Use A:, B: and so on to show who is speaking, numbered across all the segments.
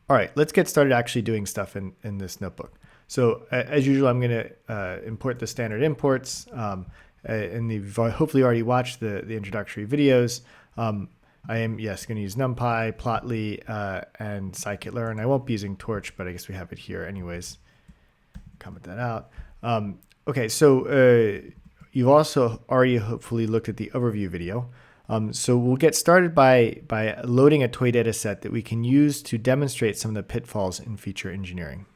A: All right, let's get started actually doing stuff in this notebook. So as usual, I'm going to import the standard imports. And you've hopefully already watched the introductory videos. I am, yes, going to use NumPy, Plotly, and scikit-learn. I won't be using Torch, but I guess we have it here anyways. Comment that out. Okay, so you've also already hopefully looked at the overview video. So we'll get started by loading a toy data set that we can use to demonstrate some of the pitfalls in feature engineering.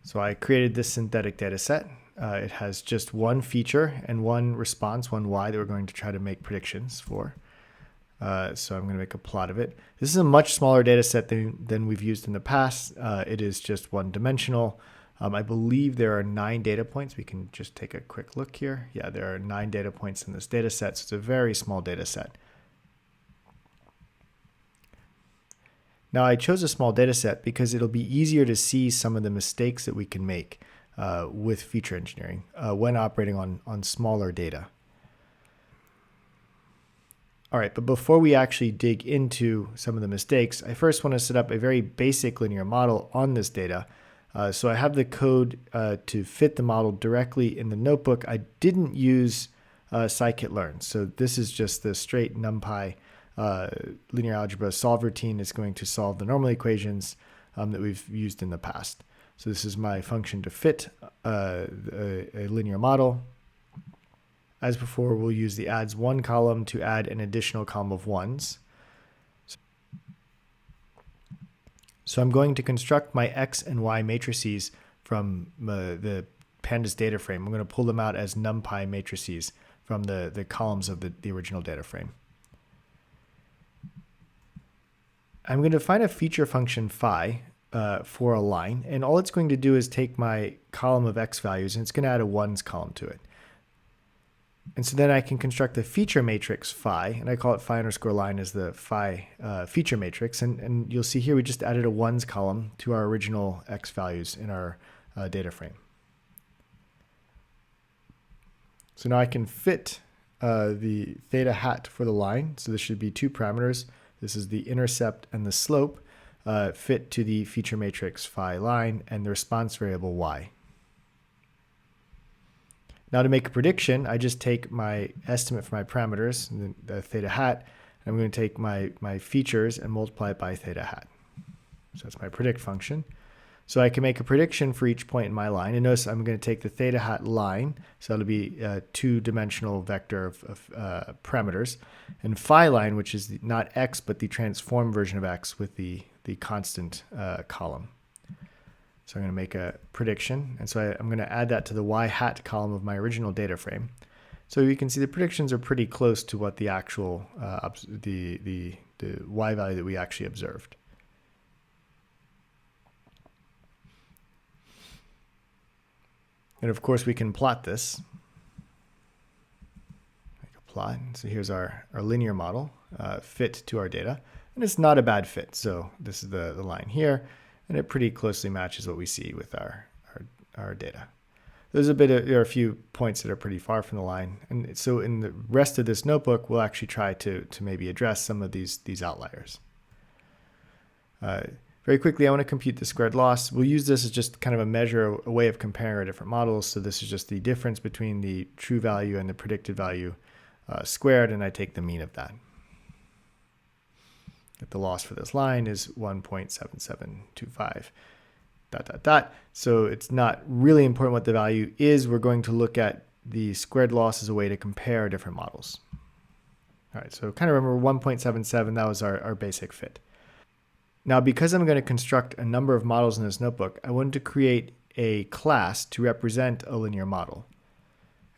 A: So I created this synthetic data set. It has just one feature and one response, one Y that we're going to try to make predictions for. So I'm going to make a plot of it. This is a much smaller data set than we've used in the past. It is just one dimensional. I believe there are 9 data points. We can just take a quick look here. Yeah, there are 9 data points in this data set, so it's a very small data set. Now I chose a small data set because it'll be easier to see some of the mistakes that we can make with feature engineering when operating on smaller data. All right, but before we actually dig into some of the mistakes, I first want to set up a very basic linear model on this data. So I have the code to fit the model directly in the notebook. I didn't use scikit-learn. So this is just the straight NumPy linear algebra solve routine. It's going to solve the normal equations that we've used in the past. So this is my function to fit a linear model. As before, we'll use the adds one column to add an additional column of ones. So I'm going to construct my X and Y matrices from the pandas data frame. I'm going to pull them out as NumPy matrices from the columns of the original data frame. I'm going to find a feature function phi for a line, and all it's going to do is take my column of X values and it's going to add a ones column to it. And so then I can construct the feature matrix phi, and I call it phi underscore line as the phi feature matrix. And you'll see here we just added a ones column to our original X values in our data frame. So now I can fit the theta hat for the line. So this should be 2 parameters. This is the intercept and the slope fit to the feature matrix phi line and the response variable y. Now to make a prediction, I just take my estimate for my parameters, the theta hat, and I'm going to take my features and multiply it by theta hat. So that's my predict function. So I can make a prediction for each point in my line. And notice I'm going to take the theta hat line, so it'll be a 2-dimensional vector of parameters, and phi line, which is not x, but the transformed version of x with the constant column. So I'm going to make a prediction, and so I'm going to add that to the y hat column of my original data frame. So you can see the predictions are pretty close to what the actual the y value that we actually observed. And of course we can plot this. Make a plot. So here's our linear model fit to our data, and it's not a bad fit. So this is the line here. And it pretty closely matches what we see with our data. There are a few points that are pretty far from the line. And so in the rest of this notebook, we'll actually try to maybe address some of these outliers. Very quickly, I want to compute the squared loss. We'll use this as just kind of a measure, a way of comparing our different models. So this is just the difference between the true value and the predicted value squared, and I take the mean of that. That the loss for this line is 1.7725, ... So it's not really important what the value is. We're going to look at the squared loss as a way to compare different models. All right, so kind of remember 1.77, that was our basic fit. Now, because I'm going to construct a number of models in this notebook, I wanted to create a class to represent a linear model.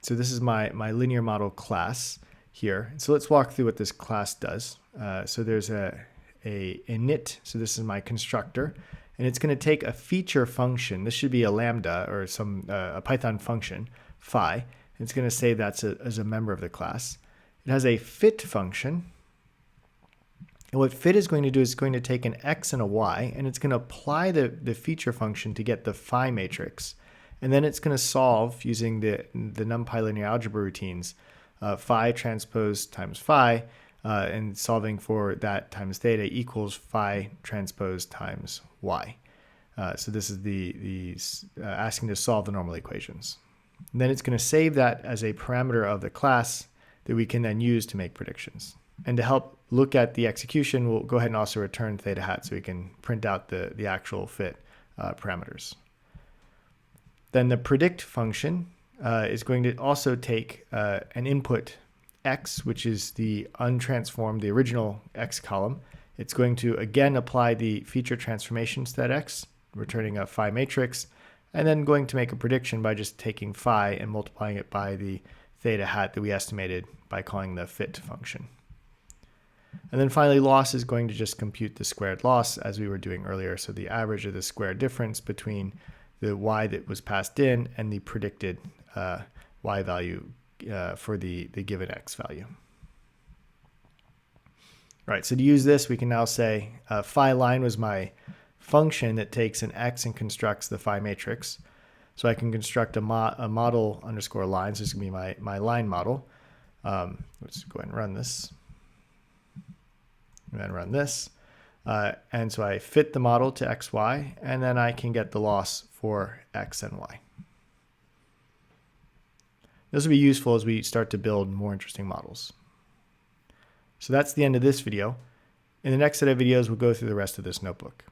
A: So this is my linear model class here. So let's walk through what this class does. So there's a init, so this is my constructor, and it's going to take a feature function. This should be a lambda or a Python function, phi, and it's going to say that's as a member of the class. It has a fit function, and what fit is going to do is going to take an x and a y, and it's going to apply the feature function to get the phi matrix, and then it's going to solve using the NumPy linear algebra routines, phi transpose times phi, and solving for that times theta equals phi transpose times y. So this is the asking to solve the normal equations. And then it's going to save that as a parameter of the class that we can then use to make predictions. And to help look at the execution, we'll go ahead and also return theta hat so we can print out the actual fit parameters. Then the predict function is going to also take an input x, which is the untransformed, the original x column. It's going to again apply the feature transformations to that x, returning a phi matrix, and then going to make a prediction by just taking phi and multiplying it by the theta hat that we estimated by calling the fit function. And then finally, loss is going to just compute the squared loss as we were doing earlier. So the average of the square difference between the y that was passed in and the predicted y value for the given x value. All right, so to use this, we can now say phi line was my function that takes an x and constructs the phi matrix. So I can construct a model underscore line. So this is going to be my line model. Let's go ahead and run this. And then run this. And so I fit the model to x, y, and then I can get the loss for x and y. This will be useful as we start to build more interesting models. So that's the end of this video. In the next set of videos, we'll go through the rest of this notebook.